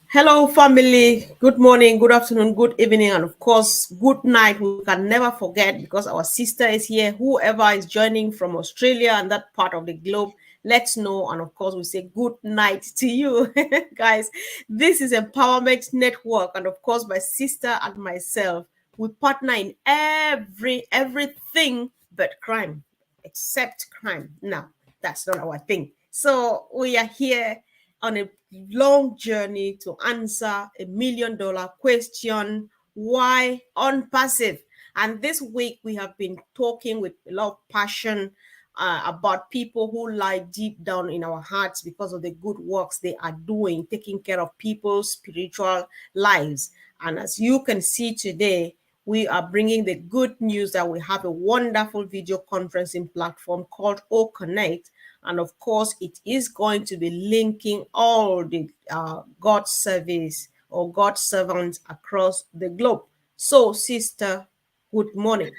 Hello, family. Good morning, good afternoon, good evening, and of course, good night. We can never forget because our sister is here. Whoever is joining from Australia and that part of the globe, let's know. And of course, we say good night to you, guys. This is Empowerment Network, and of course, my sister and myself, we partner in everything but crime, except crime. Now, that's not our thing. So we are here on a long journey to answer $1 million question: why unpassive? And this week we have been talking with a lot of passion about people who lie deep down in our hearts because of the good works they are doing, taking care of people's spiritual lives. And as you can see today, we are bringing the good news that we have a wonderful video conferencing platform called O Connect. And of course, it is going to be linking all the God service or God servants across the globe. So, sister, good morning.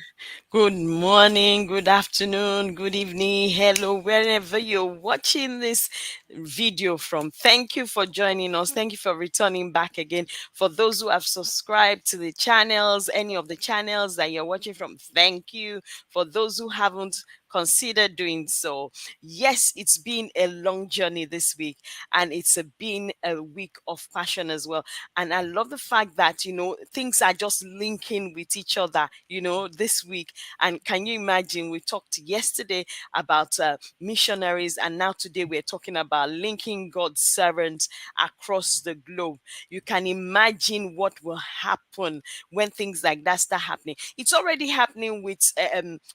Good morning, good afternoon, good evening, hello, wherever you're watching this video from. Thank you for joining us. Thank you for returning back again. For those who have subscribed to the channels, any of the channels that you're watching from, thank you. For those who haven't, consider doing so. Yes, it's been a long journey this week, and been a week of passion as well. And I love the fact that, things are just linking with each other, this week. And can you imagine? We talked yesterday about missionaries, and now today we're talking about linking God's servants across the globe. You can imagine what will happen when things like that start happening. It's already happening with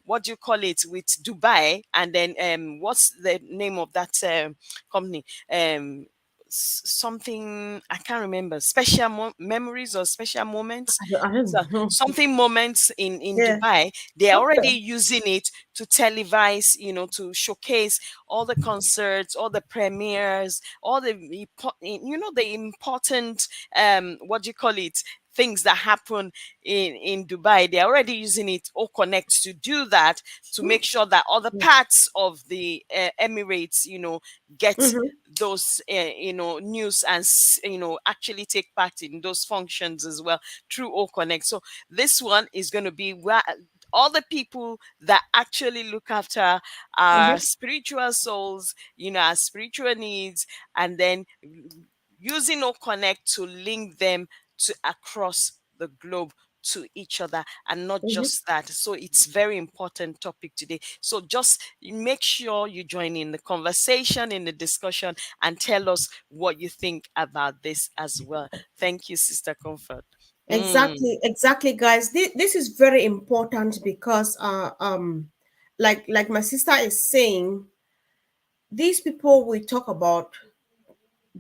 what do you call it, with Dubai, and then what's the name of that company? Something I can't remember. Special memories or special moments. I don't So know. something moments in Yeah. Dubai, they're already Okay. using it to televise, to showcase all the concerts, all the premieres, all the important what do you call it, things that happen in Dubai. They're already using it or connect to do that, to make sure that other parts of the Emirates, get Mm-hmm. those news and actually take part in those functions as well through O Connect. So this one is going to be where all the people that actually look after our Mm-hmm. spiritual souls, our spiritual needs, and then using O Connect to link them to across the globe to each other. And not Mm-hmm. just that, so it's very important topic today. So just make sure you join in the conversation, in the discussion, and tell us what you think about this as well. Thank you, Sister Comfort. Mm. Exactly, guys. This is very important because like my sister is saying, these people we talk about,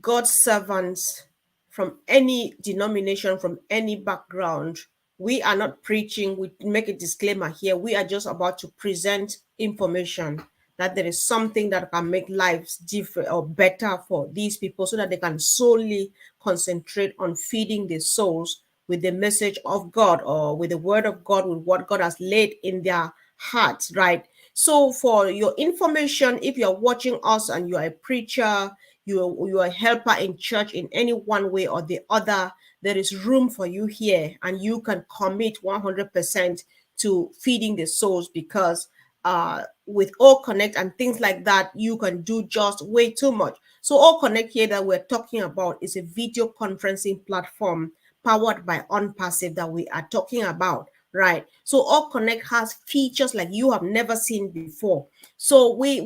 God's servants from any denomination, from any background. We are not preaching. We make a disclaimer here. We are just about to present information that there is something that can make lives different or better for these people so that they can solely concentrate on feeding the souls with the message of God or with the word of God, with what God has laid in their hearts, right? So, for your information, if you're watching us and you're a preacher, you're a helper in church in any one way or the other, there is room for you here, and you can commit 100% to feeding the souls because with All Connect and things like that, you can do just way too much. So All Connect here that we're talking about is a video conferencing platform powered by OnPassive that we are talking about, right? So All Connect has features like you have never seen before. So we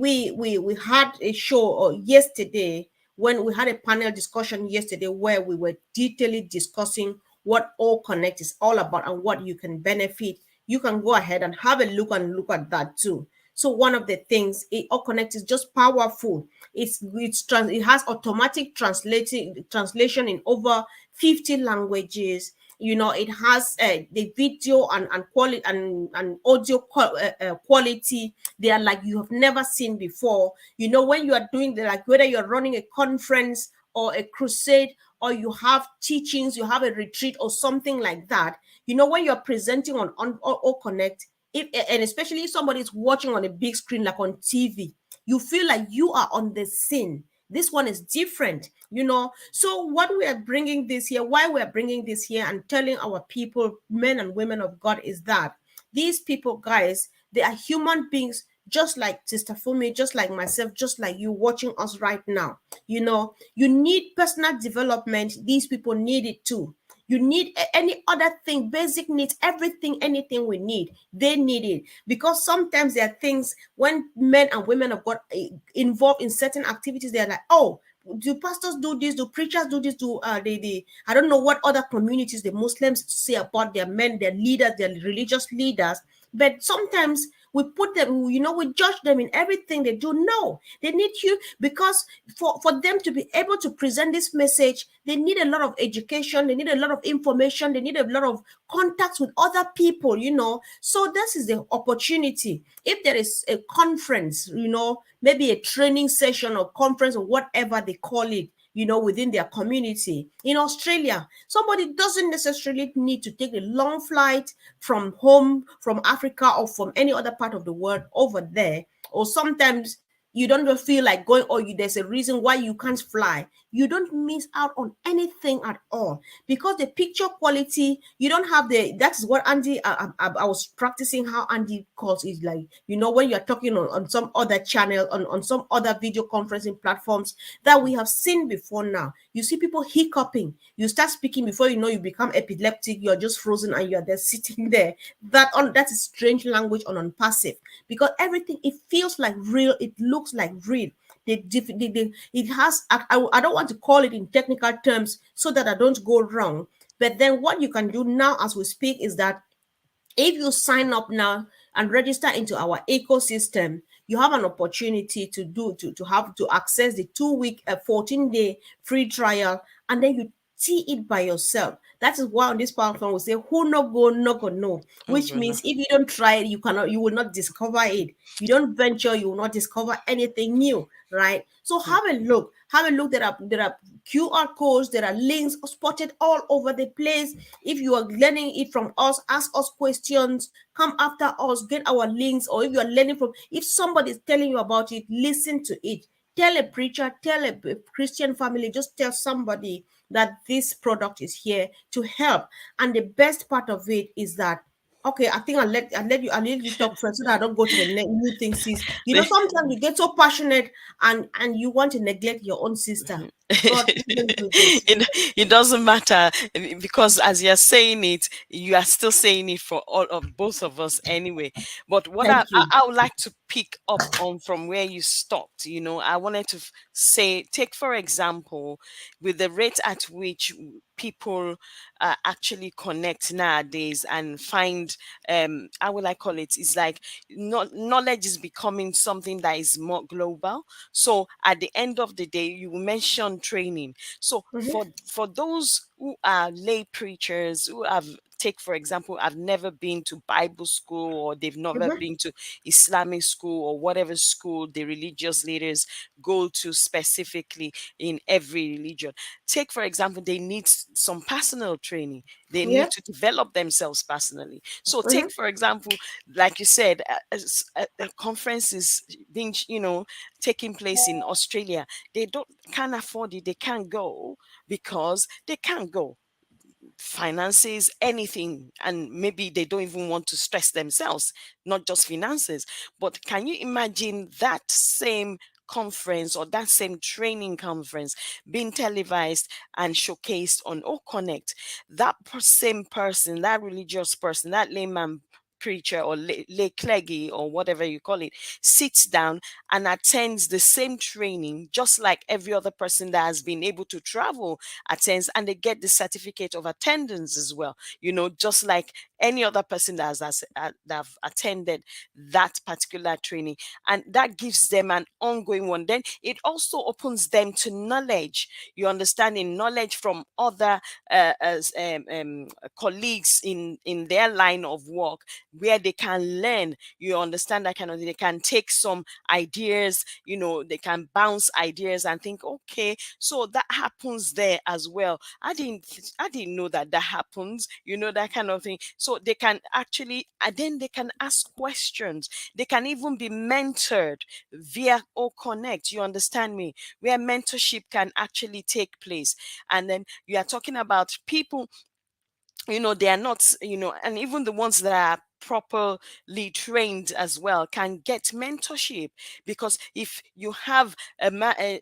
had a show yesterday, when we had a panel discussion yesterday where we were detailedly discussing what All Connect is all about and what you can benefit. You can go ahead and have a look at that too. So one of the things, All Connect is just powerful. It has automatic translation in over 50 languages. It has the video and quality and audio quality. They are like you have never seen before. When you are doing like whether you're running a conference or a crusade, or you have teachings, you have a retreat or something like that. When you're presenting on or Connect, if and especially if somebody is watching on a big screen like on TV, you feel like you are on the scene. This one is different, you know. So what we are bringing this here, why we are bringing this here and telling our people, men and women of God, is that these people, guys, they are human beings, just like Sister Fumi, just like myself, just like you watching us right now. You know, you need personal development. These people need it too. You need any other thing, basic needs, everything, anything we need, they need it. Because sometimes there are things when men and women have got involved in certain activities, they're like, oh, do pastors do this? Do preachers do this? Do they I don't know what other communities the Muslims say about their men, their leaders, their religious leaders. But sometimes we put them, you know, we judge them in everything they do. No, they need you, because for them to be able to present this message, they need a lot of education, they need a lot of information, they need a lot of contacts with other people, you know. So this is the opportunity. If there is a conference, you know, maybe a training session or conference or whatever they call it, you know, within their community in Australia, somebody doesn't necessarily need to take a long flight from home, from Africa or from any other part of the world over there. Or sometimes you don't even feel like going, or there's a reason why you can't fly. You don't miss out on anything at all, because the picture quality, you don't have that's what Andy, I was practicing how Andy calls it, like, you know, when you're talking on some other channel, on some other video conferencing platforms that we have seen before. Now you see people hiccuping, you start speaking, before you know, you become epileptic, you're just frozen and you're there sitting there. That is strange language on Unpassive, because everything, it feels like real, it looks like real. It has, I don't want to call it in technical terms so that I don't go wrong. But then what you can do now as we speak is that if you sign up now and register into our ecosystem, you have an opportunity to access the 2 week, 14-day free trial, and then you see it by yourself. That is why on this platform we say, who no go, no go no. Oh, Which good. means if you don't try it, you will not discover it. You don't venture, you will not discover anything new, right? So have a look. Have a look. There are QR codes, there are links spotted all over the place. If you are learning it from us, ask us questions, come after us, get our links. Or if you are learning from, if somebody is telling you about it, listen to it. Tell a preacher, tell a Christian family, just tell somebody that this product is here to help. And the best part of it is that, okay, I think I'll let you talk first so that I don't go to the new thing, sis. You know, sometimes you get so passionate and you want to neglect your own sister. God, let me do this. It doesn't matter, because as you're saying it, you are still saying it for all of both of us anyway. But what Thank you. I would like to pick up on from where you stopped, you know, I wanted to say, take for example, with the rate at which people actually connect nowadays and find, how will I call it? It's like knowledge is becoming something that is more global. So at the end of the day, you mentioned training. So Mhm, for those who are lay preachers, who have, take for example, have never been to Bible school, or they've never mhm, been to Islamic school, or whatever school the religious leaders go to specifically in every religion. Take for example, they need some personal training. They yeah, need to develop themselves personally. So mhm, take for example, like you said, a conference is being, you know, taking place in Australia. They don't can't afford it. They can't go because they can't go, finances, anything, and maybe they don't even want to stress themselves, not just finances. But can you imagine that same conference, or that same training conference, being televised and showcased on O Connect? That same person, that religious person, that layman preacher, or lay clergy, or whatever you call it, sits down and attends the same training just like every other person that has been able to travel attends, and they get the certificate of attendance as well, you know, just like any other person that have attended that particular training. And that gives them an ongoing one. Then it also opens them to knowledge, you understand, in knowledge from other colleagues in their line of work, where they can learn. You understand that kind of thing. They can take some ideas, they can bounce ideas and think, okay, so that happens there as well. I didn't know that happens, that kind of thing. So they can actually, and then they can ask questions. They can even be mentored via O Connect. You understand me? Where mentorship can actually take place. And then you are talking about people, they are not, and even the ones that are properly trained as well can get mentorship. Because if you have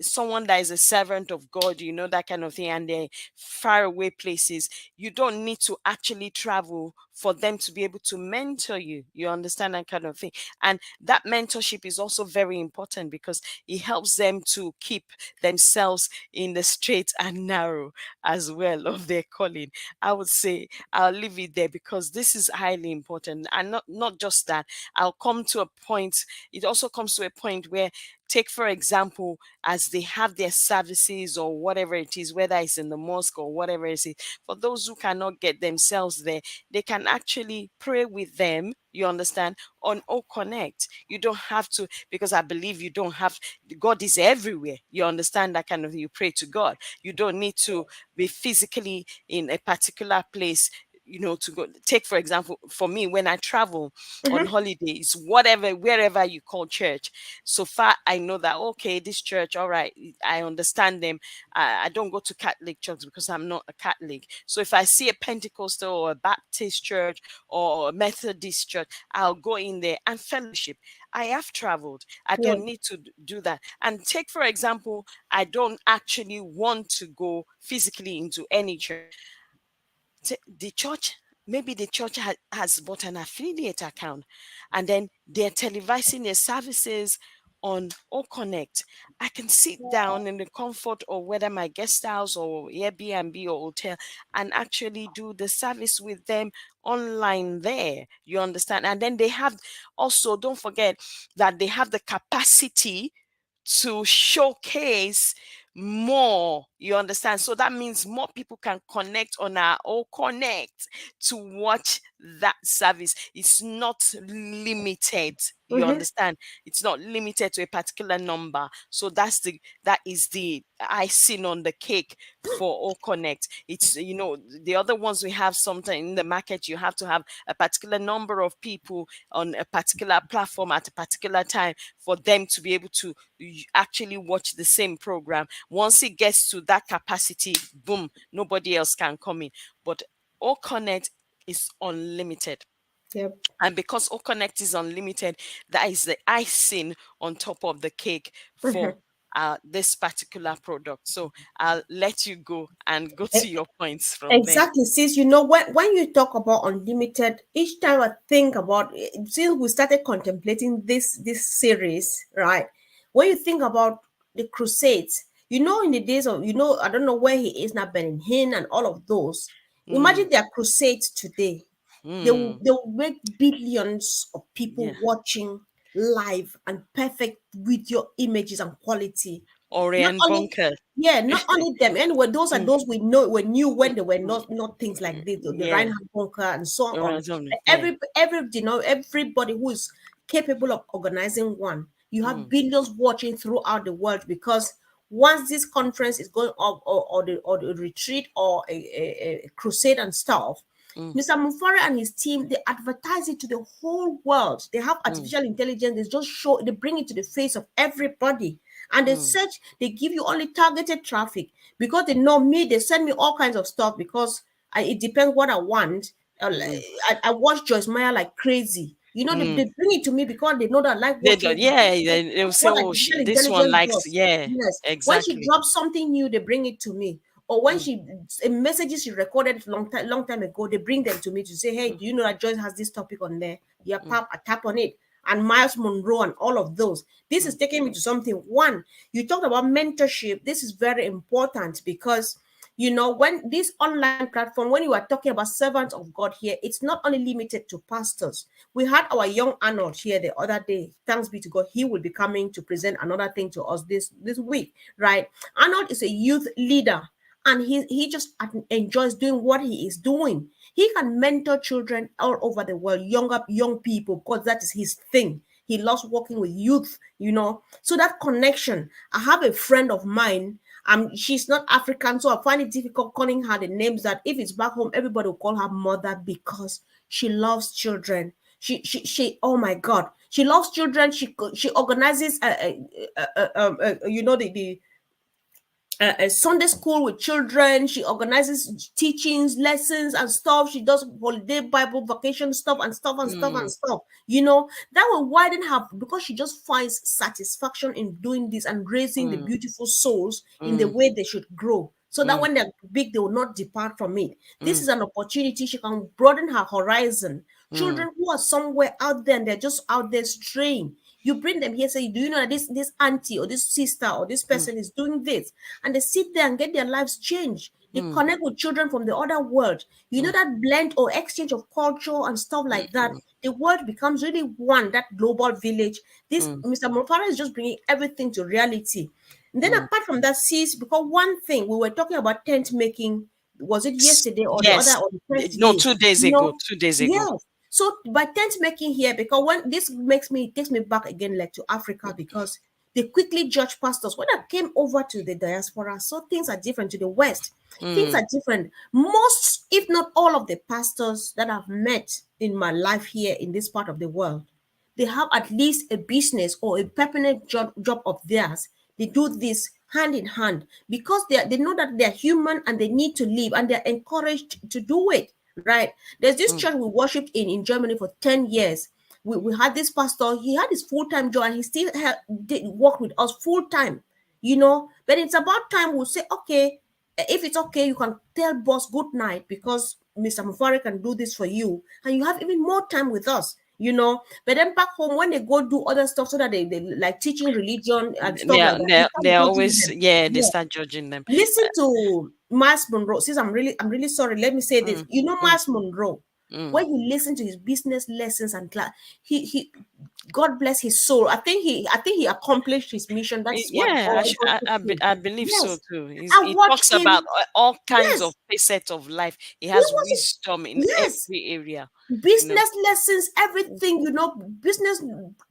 someone that is a servant of God, that kind of thing, and they're far away places, you don't need to actually travel for them to be able to mentor you. You understand that kind of thing. And that mentorship is also very important because it helps them to keep themselves in the straight and narrow as well of their calling. I would say I'll leave it there because this is highly important. And not just that, I'll come to a point, it also comes to a point where, take for example, as they have their services or whatever it is, whether it's in the mosque or whatever it is, for those who cannot get themselves there, they can actually pray with them, you understand, on O Connect. You don't have to, because I believe you don't have, God is everywhere. You understand that kind of thing. You pray to God. You don't need to be physically in a particular place, to go. Take for example, for me, when I travel on Mm-hmm. holidays, whatever, wherever you call church, so far I know that, okay, this church, all right, I understand them. I don't go to Catholic church because I'm not a Catholic. So if I see a Pentecostal or a Baptist church or a Methodist church, I'll go in there and fellowship. I have traveled. I Yeah. don't need to do that. And take for example, I don't actually want to go physically into any church. The church, maybe the church has bought an affiliate account, and then they're televising their services on O Connect. I can sit down in the comfort of whether my guest house or Airbnb or hotel and actually do the service with them online there. You understand? And then they have, also, don't forget that they have the capacity to showcase more. You understand? So that means more people can connect on our O Connect to watch that service. It's not limited. You Mm-hmm. understand? It's not limited to a particular number. So that is the icing on the cake for O Connect. It's, the other ones we have something in the market, you have to have a particular number of people on a particular platform at a particular time for them to be able to actually watch the same program. Once it gets to that capacity, boom, nobody else can come in. But O Connect is unlimited. Yep. And because O Connect is unlimited, that is the icing on top of the cake for Mm-hmm. this particular product. So I'll let you go and go to your points from there. Exactly, sis. When you talk about unlimited, each time I think about since we started contemplating this series, right? When you think about the Crusades, in the days of, I don't know where he is now, Benin Hinn and all of those. Mm, Imagine their crusades today. mm, They will make billions of people yeah. watching live and perfect video images and quality. Not Orion only, Bunker. yeah, not only them. Anyway, those are Mm, those we knew mm, when they were mm, not things like this, the yeah. Reinhard Bunker and so on. Orion, yeah. Everybody who is capable of organizing one, you have Mm, billions watching throughout the world because once this conference is going up, or the retreat or a crusade and stuff, mm, Mr. Mufari and his team, they advertise it to the whole world. They have mm, artificial intelligence. They just show, they bring it to the face of everybody. And they mm, search, they give you only targeted traffic because they know me. They send me all kinds of stuff because it depends what I want. mm, I watch Joyce Meyer like crazy. mm. They bring it to me because they know that I like They watching don't, it. yeah, they'll That's say, what oh, artificial this one intelligence likes, does. yeah, Yes. When she exactly. drops something new, they bring it to me. Or when Mm, she a messages she recorded long time ago, they bring them to me to say, "Hey, mm, do you know that Joyce has this topic on there? Yeah, mm, I tap on it." And Miles Monroe and all of those. This is mm, taking me to something. One, you talked about mentorship. This is very important because when this online platform, when you are talking about servants of God here, it's not only limited to pastors. We had our young Arnold here the other day. Thanks be to God, he will be coming to present another thing to us this week, right? Arnold is a youth leader, and he just enjoys doing what he is doing. He can mentor children all over the world, young people, because that is his thing. He loves working with youth, so that connection. I have a friend of mine. She's not African, so I find it difficult calling her the names that if it's back home, everybody will call her mother because she loves children. Oh my God, she loves children. She organizes a Sunday school with children. She organizes teachings, lessons, and stuff. She does holiday Bible vacation stuff and stuff and stuff and mm, stuff. That will widen her because she just finds satisfaction in doing this and raising the mm, beautiful souls in the mm, way they should grow. So that mm, when they're big, they will not depart from it. This mm, is an opportunity. She can broaden her horizon. mm, Children who are somewhere out there and they're just out there straying. You bring them here, say, do you know that this auntie or this sister or this mm, person is doing this? And they sit there and get their lives changed. They mm, connect with children from the other world. mm, That blend or exchange of culture and stuff like that. mm, The world becomes really one, that global village. This mm, Mr. Mofara is just bringing everything to reality. And then mm. apart from that, sis, because one thing we were talking about tent making, was it yesterday or the other Yes. or the first No, day? 2 days You ago. know, 2 days ago. yes. So by tent making here, because when this takes me back again, like to Africa, because they quickly judge pastors. When I came over to the diaspora, so things are different to the West. Things Mm, are different. Most, if not all, of the pastors that I've met in my life here in this part of the world, they have at least a business or a permanent job of theirs. They do this hand in hand because they know that they're human and they need to live and they're encouraged to do it. Right? There's this mm, church we worshipped in Germany for 10 years. We had this pastor, he had his full-time job and he still did work with us full-time, but it's about time we'll say, okay, if it's okay, you can tell boss good night because Mr. Mufari can do this for you and you have even more time with us. But then back home when they go do other stuff, so that they like teaching religion and stuff like that, you start they're judging always, them. yeah, they Yeah. start judging them. Listen to Miles Monroe. Since I'm really sorry. Let me say this. Mm, mm, Miles Monroe. mm. When you listen to his business lessons and class, he God bless his soul. I think he accomplished his mission. That is what Yeah, all God took him. I believe so Yes, too. I He watch talks him. about all kinds of Yes, facets of life. He he has was wisdom in yes. every area, you know. Business lessons, everything, business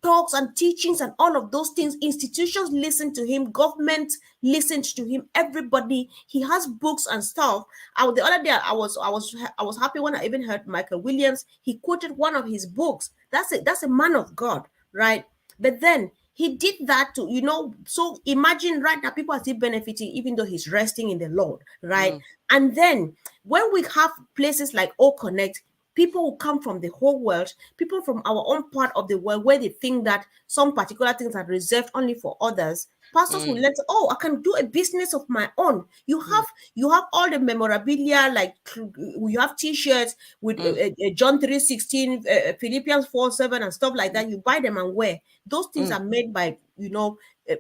talks and teachings and all of those things. Institutions listen to him, government listens to him, everybody. He has books and stuff. The other day I was happy when I even heard Michael Williams. He quoted one of his books. That's a man of God, right? But then he did that to, so imagine right now people are still benefiting even though he's resting in the Lord, right? Mm, And then when we have places like O Connect, people who come from the whole world, people from our own part of the world where they think that some particular things are reserved only for others. Pastors will mm, let, oh, I can do a business of my own. You mm, have you have all the memorabilia, like you have T-shirts with mm, John 3:16, Philippians 4:7, and stuff like that. You buy them and wear. Those things mm, are made by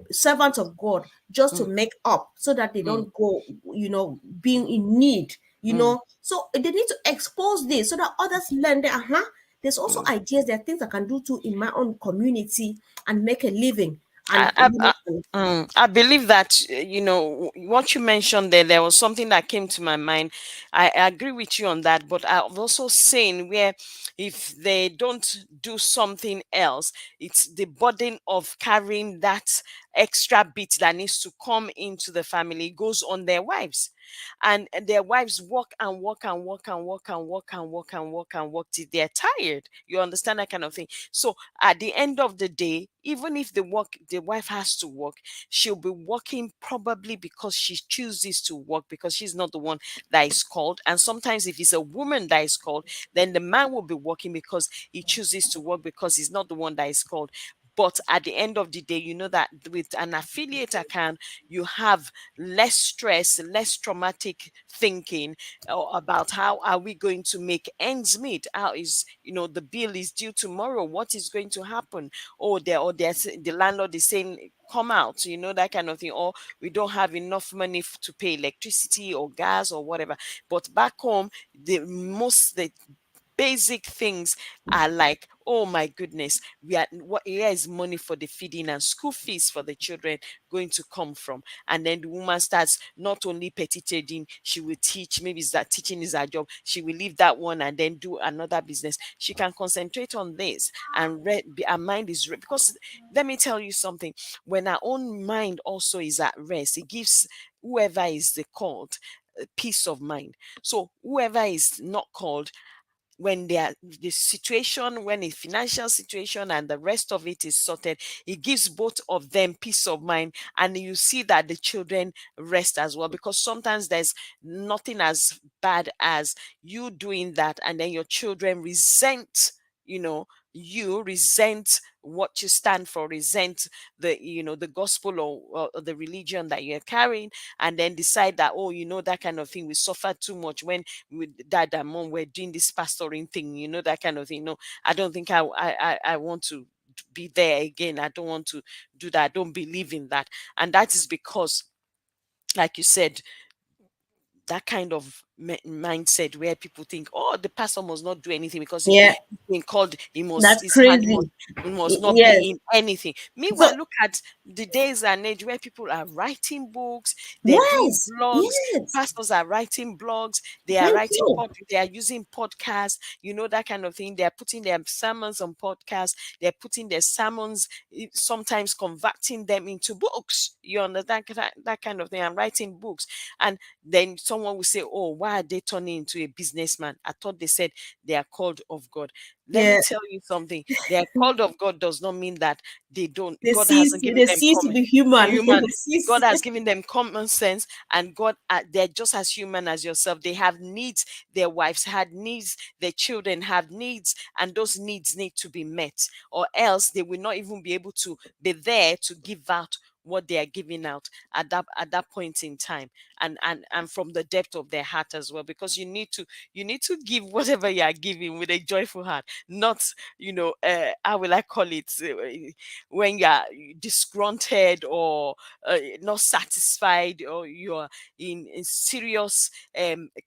servants of God just to mm, make up so that they mm, don't go being in need. mm, So they need to expose this so that others learn that there's also mm. ideas, there are things I can do too in my own community and make a living. I, And I, I believe that, what you mentioned there. There was something that came to my mind. I agree with you on that, but I've also seen where if they don't do something else, it's the burden of carrying that extra bit that needs to come into the family goes on their wives, and their wives work and work and work and work and work and work and work and work till they're tired. You understand that kind of thing? So at the end of the day, even if the wife has to work, she'll be working probably because she chooses to work, because she's not the one that is called. And sometimes if it's a woman that is called, then the man will be working because he chooses to work, because he's not the one that is called. But at the end of the day, you know that with an affiliate account, you have less stress, less traumatic thinking about how are we going to make ends meet. How is, the bill is due tomorrow, what is going to happen? The landlord is saying come out, that kind of thing. Or we don't have enough money to pay electricity or gas or whatever. But back home, the basic things are like, oh my goodness, we are what here is money for the feeding and school fees for the children going to come from. And then the woman starts not only petty trading, she will teach. Maybe it's that teaching is her job. She will leave that one and then do another business. She can concentrate on this and her mind is because let me tell you something. When our own mind also is at rest, it gives whoever is the called peace of mind. So whoever is not called, when they are the situation, when a financial situation and the rest of it is sorted, it gives both of them peace of mind, and you see that the children rest as well, because sometimes there's nothing as bad as you doing that and then your children resent, you know, you resent what you stand for, resent the, the gospel, or the religion that you're carrying, and then decide that, oh, that kind of thing, we suffered too much when with dad and mom were doing this pastoring thing, that kind of thing. No, I don't think I want to be there again. I don't want to do that. I don't believe in that. And that is because, like you said, that kind of mindset where people think, oh, the pastor must not do anything because he's Yeah, been called, he must, that's his hand crazy. must not be Yes. in anything. So Meanwhile, look at the days and age where people are writing books, they're doing yes, blogs, yes. pastors are writing blogs, they are Thank writing you. they are using podcasts, that kind of thing. They're putting their sermons on podcasts, they're putting their sermons, sometimes converting them into books. You understand that kind of thing, and writing books. And then someone will say, oh, why are they turning into a businessman? I thought they said they are called of God. Let me Yeah. tell you something. They are called of God does not mean that they don't, They God cease. hasn't given They them cease to common be human. human. They cease. God has given them common sense, and God, they're just as human as yourself. They have needs. Their wives had needs. Their children have needs, and those needs need to be met, or else they will not even be able to be there to give out what they are giving out at that point in time, and from the depth of their heart as well, because you need to give whatever you are giving with a joyful heart, not, how will I call it, when you are disgruntled, or not satisfied, or you're in serious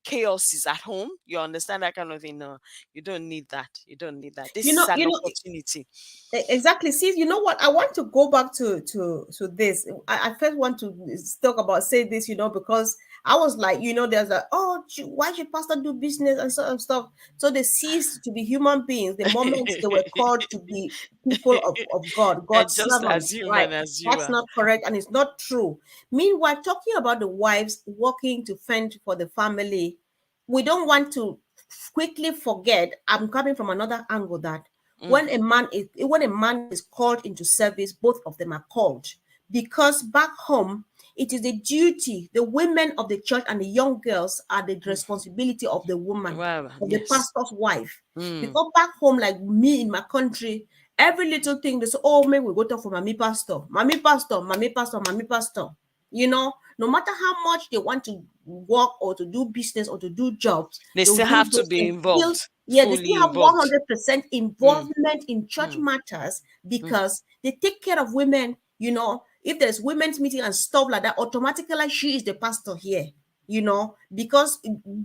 chaos is at home. You understand that kind of thing? No, you don't need that. You don't need that. This You is know. an You know. opportunity. Exactly. See, you know what? I want to go back to this. I first want to talk about say this, because I was like, there's a why should pastor do business and sort of stuff? So they ceased to be human beings the moment they were called to be people of God, They're God's just as servants, right? human as you That's are. not correct and it's not true. Meanwhile, talking about the wives working to fend for the family, we don't want to quickly forget. I'm coming from another angle that Mm, when a man is called into service, both of them are called, because back home it is the duty. The women of the church and the young girls are the mm. responsibility of the woman, Wow. of the Yes. pastor's wife. Mm. Because back home, like me in my country, every little thing they say, oh, maybe we go talk for mommy pastor, mommy pastor, mommy pastor, mommy pastor. No matter how much they want to work or to do business or to do jobs, They they will still do have to those be things still. involved, Yeah, they still fully have involved. 100% Mm, involvement in church mm, matters mm. because they take care of women. If there's women's meeting and stuff like that, automatically she is the pastor here. Because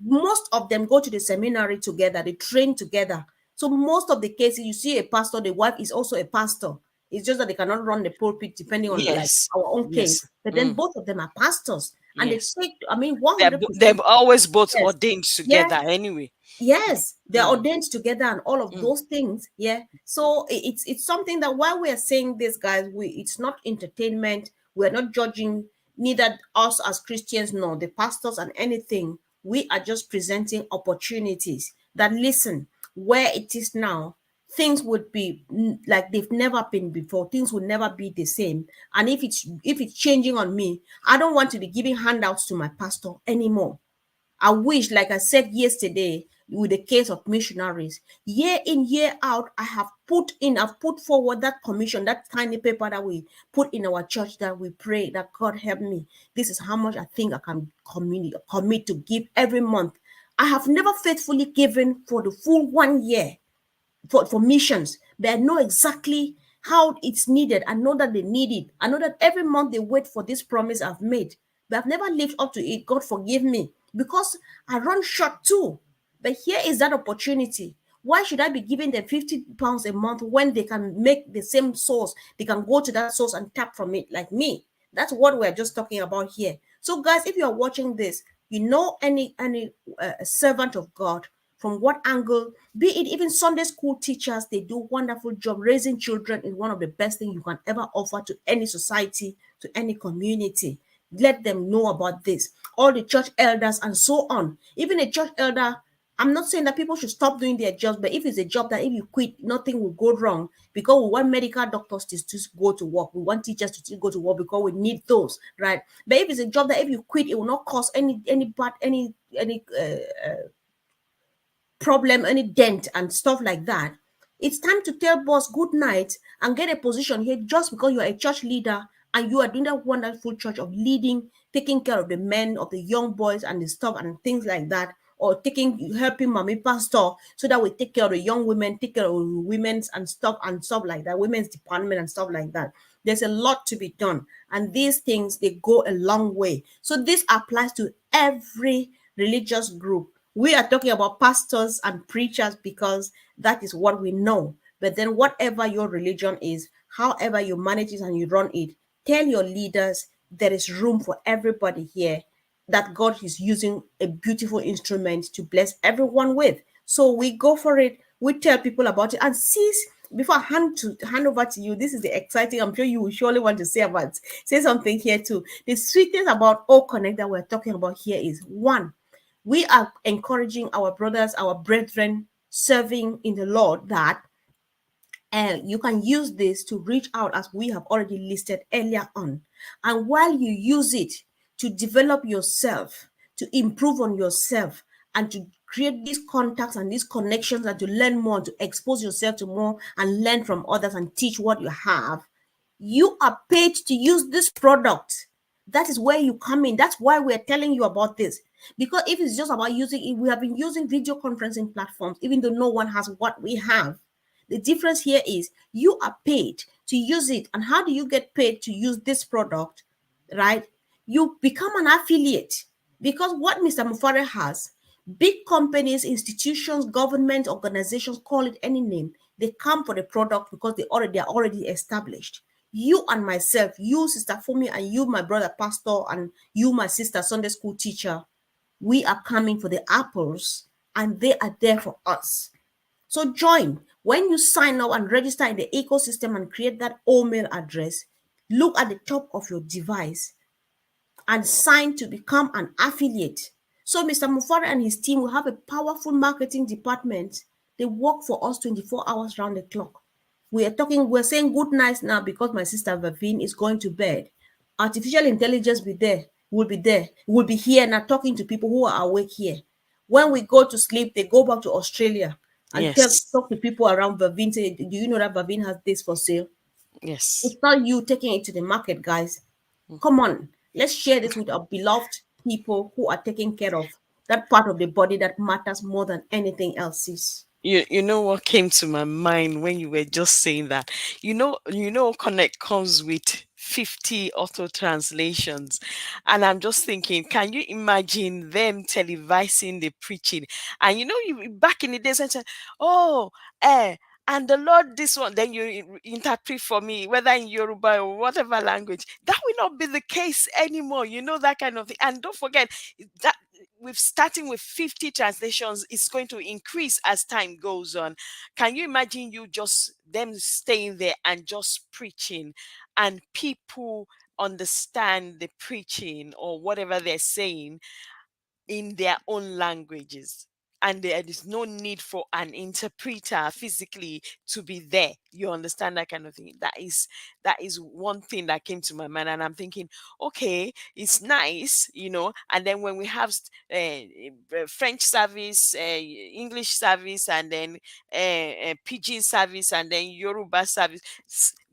most of them go to the seminary together, they train together. So most of the cases you see a pastor, the wife is also a pastor. It's just that they cannot run the pulpit depending on like Yes. our own Yes. case. But then Mm, both of them are pastors and they yes. take, I mean, They're 100%. always both Yes. ordained Yeah. together anyway. Yes, they're Mm, ordained together and all of mm. those things. Yeah. So it's something that while we are saying this, guys, it's not entertainment. We're not judging neither us as Christians nor the pastors and anything. We are just presenting opportunities that listen, where it is now, things would be like they've never been before. Things will never be the same. And if it's changing on me, I don't want to be giving handouts to my pastor anymore. I wish, like I said yesterday, with the case of missionaries, year in, year out, I've put forward that commission, that tiny paper that we put in our church that we pray that God help me. This is how much I think I can commit to give every month. I have never faithfully given for the full 1 year for missions. But I know exactly how it's needed. I know that they need it. I know that every month they wait for this promise I've made. But I've never lived up to it. God forgive me. Because I run short too. But here is that opportunity. Why should I be giving them £50 a month when they can make the same source? They can go to that source and tap from it like me. That's what we're just talking about here. So, guys, if you are watching this, you know any servant of God, from what angle, be it even Sunday school teachers, they do wonderful job. Raising children is one of the best things you can ever offer to any society, to any community. Let them know about this. All the church elders and so on. Even a church elder, I'm not saying that people should stop doing their jobs, but if it's a job that if you quit, nothing will go wrong, because we want medical doctors to go to work. We want teachers to go to work because we need those, right? But if it's a job that if you quit, it will not cause any bad any problem, any dent and stuff like that. It's time to tell boss good night and get a position here just because you're a church leader and you are doing that wonderful church of leading, taking care of the men, of the young boys and the stuff and things like that, or helping mommy pastor so that we take care of the young women, take care of the women's and stuff like that, women's department and stuff like that. There's a lot to be done, and these things they go a long way. So this applies to every religious group. We are talking about pastors and preachers because that is what we know. But then, whatever your religion is, however you manage it and you run it, tell your leaders there is room for everybody here, that God is using a beautiful instrument to bless everyone with. So we go for it. We tell people about it. And sis, before I hand over to you, this is the exciting. I'm sure you will surely want to say something here too. The sweet thing about all connect that we're talking about here is one, we are encouraging our brothers, our brethren serving in the Lord, that and you can use this to reach out as we have already listed earlier on. And while you use it to develop yourself, to improve on yourself, and to create these contacts and these connections and to learn more, to expose yourself to more and learn from others and teach what you have, you are paid to use this product. That is where you come in. That's why we're telling you about this. Because if it's just about using it, we have been using video conferencing platforms, even though no one has what we have. The difference here is you are paid to use it. And how do you get paid to use this product? Right? You become an affiliate, because what Mr. Mufare has, big companies, institutions, government organizations, call it any name, they come for the product because they are already established. You and myself, you Sister Fumi, and you my brother pastor, and you my sister Sunday school teacher, we are coming for the apples and they are there for us. So join. When you sign up and register in the ecosystem and create that email address, look at the top of your device and sign to become an affiliate. So Mr. Mufara and his team will have a powerful marketing department. They work for us 24 hours round the clock. We're saying good night now because my sister Vavine is going to bed. Artificial intelligence will be there, will be here now talking to people who are awake here. When we go to sleep, they go back to Australia and Yes. talk to people around Vavine. Say, do you know that Vavine has this for sale? Yes. It's not you taking it to the market, guys. Come on, let's share this with our beloved people who are taking care of that part of the body that matters more than anything else is. You know what came to my mind when you were just saying that? Connect comes with 50 auto translations. And I'm just thinking, can you imagine them televising the preaching? And you back in the days and said, oh, eh, and the Lord this one, then you interpret for me, whether in Yoruba or whatever language. That will not be the case anymore. That kind of thing. And don't forget that with starting with 50 translations, it's going to increase as time goes on. Can you imagine you just them staying there and just preaching, and people understand the preaching or whatever they're saying in their own languages, and there is no need for an interpreter physically to be there? You understand that kind of thing? That is one thing that came to my mind, and I'm thinking, okay, it's nice, and then when we have French service, English service, and then Pidgin service, and then Yoruba service,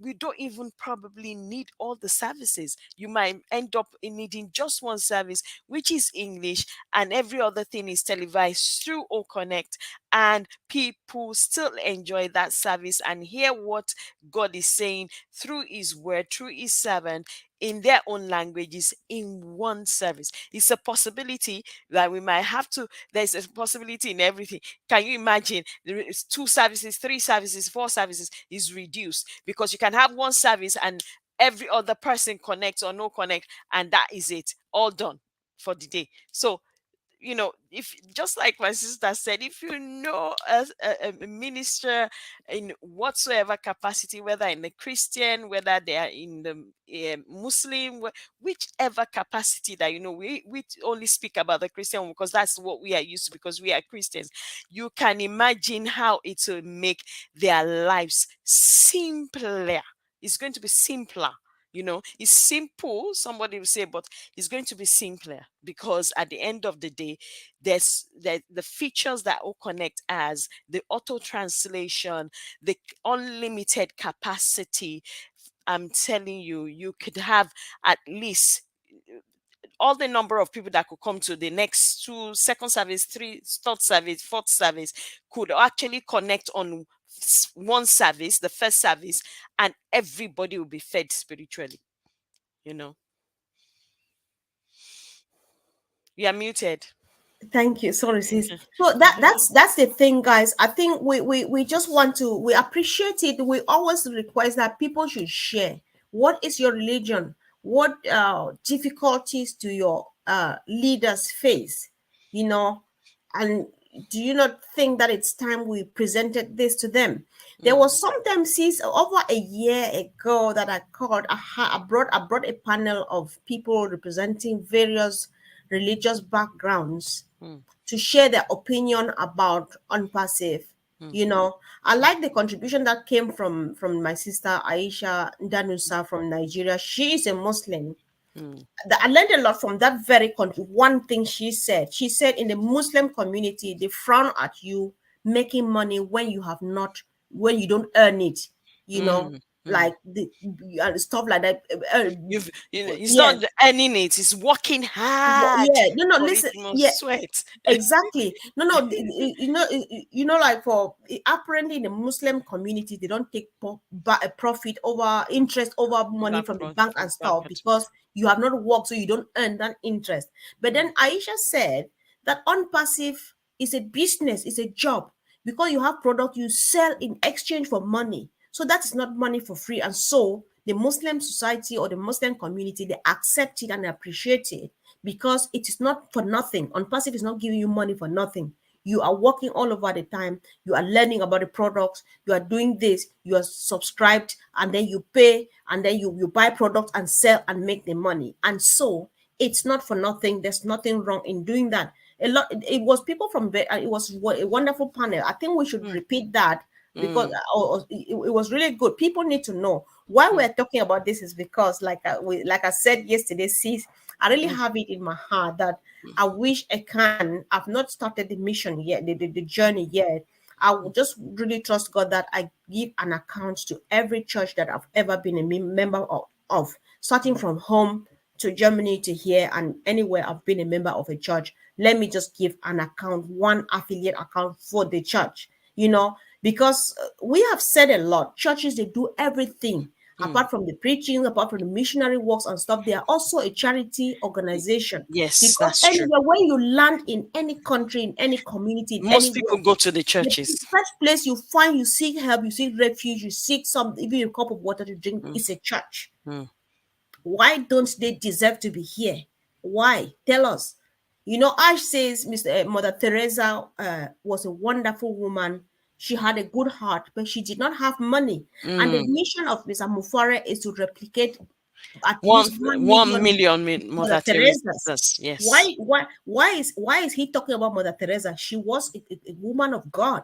we don't even probably need all the services. You might end up in needing just one service, which is English, and every other thing is televised through O Connect, and people still enjoy that service and hear what God is saying through his word, through his servant, in their own languages in one service. It's a possibility that we might have to, there's a possibility in everything. Can you imagine there is 2 services, 3 services, 4 services is reduced, because you can have one service and every other person connects or no connect, and that is it, all done for the day. So, if, just like my sister said, if you know a minister in whatsoever capacity, whether in the Christian, whether they are in the Muslim, whichever capacity that, we only speak about the Christian one because that's what we are used to, because we are Christians. You can imagine how it will make their lives simpler. It's going to be simpler. It's simple, somebody will say, but it's going to be simpler, because at the end of the day, the features that will connect as the auto translation, the unlimited capacity. I'm telling you, you could have at least all the number of people that could come to the next two, second service, three, third service, fourth service, could actually connect on one service, the first service, and everybody will be fed spiritually. You know, you are muted. Thank you. Sorry, sis. Okay. So that's the thing, guys. I think we just want to, we appreciate it. We always request that people should share. What is your religion? What difficulties do your leaders face? You know, and do you not think that it's time we presented this to them? There Mm, was sometimes, sis, over a year ago that I called. I brought a panel of people representing various religious backgrounds mm, to share their opinion about ONPASSIVE. mm, I like the contribution that came from my sister Aisha Danusa from Nigeria. She is a Muslim. mm. I learned a lot from that very country. One thing she said, in the Muslim community, they frown at you making money when you have not, when you don't earn it, you know, Mm, mm. like the and stuff like that. It's not Yes, earning it, it's working hard yeah. No, no. for it Listen, yeah. must sweat. Exactly. No, no. Like for apparently in the Muslim community, they don't take a profit over interest over money from the bank and stuff Bracket. because you have not worked, so you don't earn that interest. But Mm, then Aisha said that unpassive is a business, it's a job because you have product you sell in exchange for money. So that is not money for free, and so the Muslim society or the Muslim community, they accept it and appreciate it because it is not for nothing. On passive is not giving you money for nothing. You are working all over the time. You are learning about the products. You are doing this. You are subscribed, and then you pay, and then you buy products and sell and make the money. And so it's not for nothing. There's nothing wrong in doing that. A lot. It was people from. It was a wonderful panel. I think we should mm, repeat that because mm, it was really good. People need to know why mm, we're talking about this is because, like I said yesterday, sis, I really mm, have it in my heart that I wish I can. I've not started the mission yet, the journey yet. I will just really trust God that I give an account to every church that I've ever been a member of, starting mm, from home to Germany to here and anywhere I've been a member of a church. Let me just give an account, one affiliate account for the church, because we have said a lot. Churches, they do everything mm. apart from the preaching, apart from the missionary works and stuff. They are also a charity organization Yes, because that's true. anywhere, when you land in any country, in any community, in Most anywhere, people go to the the churches. first place you find, you seek help, you seek refuge, you seek some, even a cup of water to drink, Mm, is a church. mm, Why don't they deserve to be here? Why? Tell us. Ash says Mother Teresa was a wonderful woman. She had a good heart, but she did not have money. And the mm. mission of Mr. Mufare is to replicate at One least 1 million 1 million Mother Mother Teresa's. Teresa's. Yes. Why is he talking about Mother Teresa? She was a woman of God,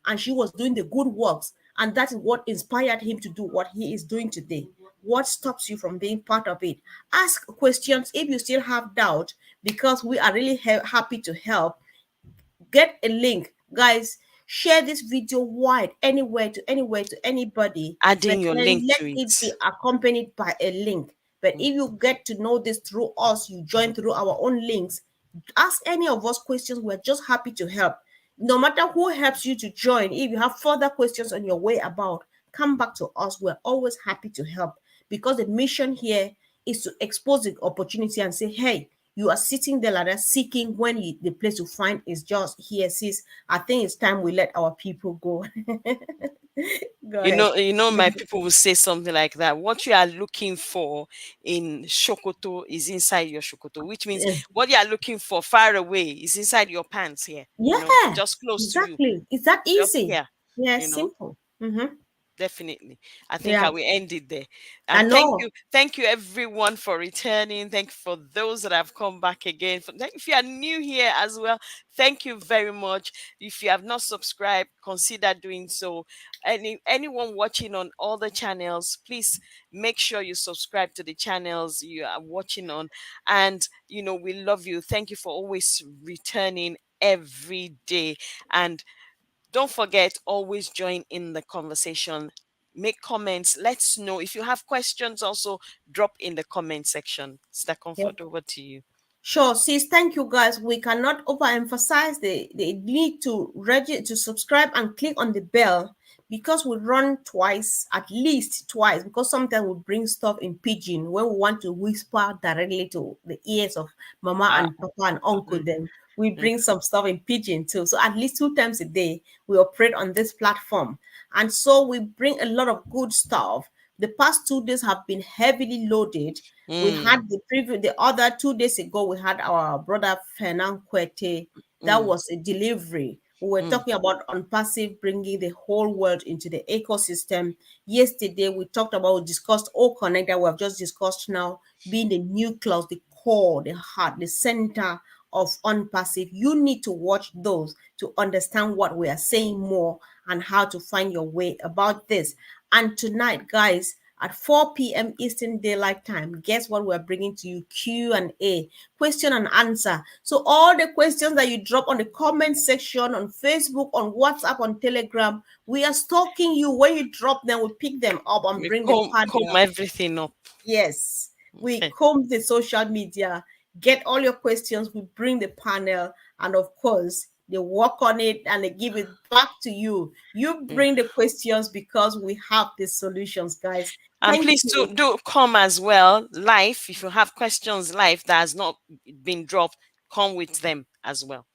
and she was doing the good works, and that is what inspired him to do what he is doing today. What stops you from being part of it? Ask questions if you still have doubt, because we are really happy to help. Get a link, guys. Share this video wide, anywhere to anybody, but Adding your then link let to it be it. accompanied by a link. But Mm, if you get to know this through us, you join through our own links, ask any of us questions. We're just happy to help. No matter who helps you to join, if you have further questions on your way about, come back to us. We're always happy to help because the mission here is to expose the opportunity and say, hey, you are sitting there like that seeking when the place to find is just here. Sis, I think it's time we let our people go. Go ahead. My people will say something like that. What you are looking for in Shokoto is inside your Shokoto, which means Eh, what you are looking for far away is inside your pants here, yeah, just close to you, exactly. It's that just easy. here, Yeah, you know. simple. Mm-hmm. Definitely. I think I Yeah, will end it there. I And know. thank you everyone for returning. Thank you for those that have come back again. If you are new here as well, thank you very much. If you have not subscribed, consider doing so. Anyone watching on all the channels, please make sure you subscribe to the channels you are watching on. And we love you. Thank you for always returning every day. And don't forget, always join in the conversation. Make comments. Let's know. If you have questions, also drop in the comment section. Sister Yeah. Comfort, over to you. Sure, sis. Thank you, guys. We cannot overemphasize the need to to subscribe and click on the bell because we run twice, at least twice, because sometimes we bring stuff in pigeon when we want to whisper directly to the ears of mama Ah, and papa and uncle. mhm, Then we bring okay. some stuff in pigeon too. So at least 2 times a day we operate on this platform, and so we bring a lot of good stuff. The past 2 days have been heavily loaded. We Mm, had the other 2 days ago, we had our brother Fernan Kwete. That mm, was a delivery. We were mm, talking about ONPASSIVE bringing the whole world into the ecosystem. Yesterday, we talked about, we discussed all connect that we have just discussed now, being the nucleus, the core, the heart, the center of ONPASSIVE. You need to watch those to understand what we are saying more and how to find your way about this. And tonight, guys, at 4 p.m. Eastern Daylight Time, guess what we're bringing to you? Q&A, question and answer. So all the questions that you drop on the comment section, on Facebook, on WhatsApp, on Telegram, we are stalking you. When you drop them, we pick them up and we bring the comb panel. everything up. Yes, we Okay. comb the social media, get all your questions, we bring the panel, and of course, they work on it and they give it back to you. You Mm. bring the questions because we have the solutions, guys. And Thank please you. do come as well live. If you have questions live that has not been dropped, come with them as well.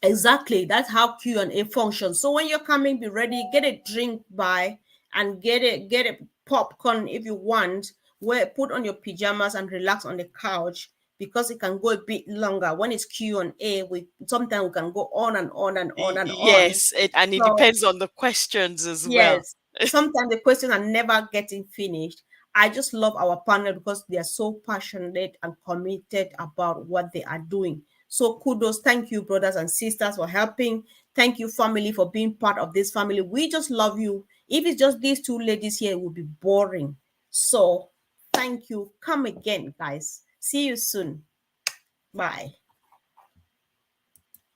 Exactly. That's how Q&A functions. So when you're coming, be ready, get a drink by and get a popcorn if you want. Put on your pajamas and relax on the couch because it can go a bit longer. When it's Q&A, we sometimes we can go on and on and on and on. Yes, and it So depends on the questions as well. yes, sometimes the questions are never getting finished. I just love our panel because they are so passionate and committed about what they are doing. So kudos. Thank you, brothers and sisters, for helping. Thank you, family, for being part of this family. We just love you. If it's just these two ladies here, it would be boring. So thank you. Come again, guys. See you soon. Bye.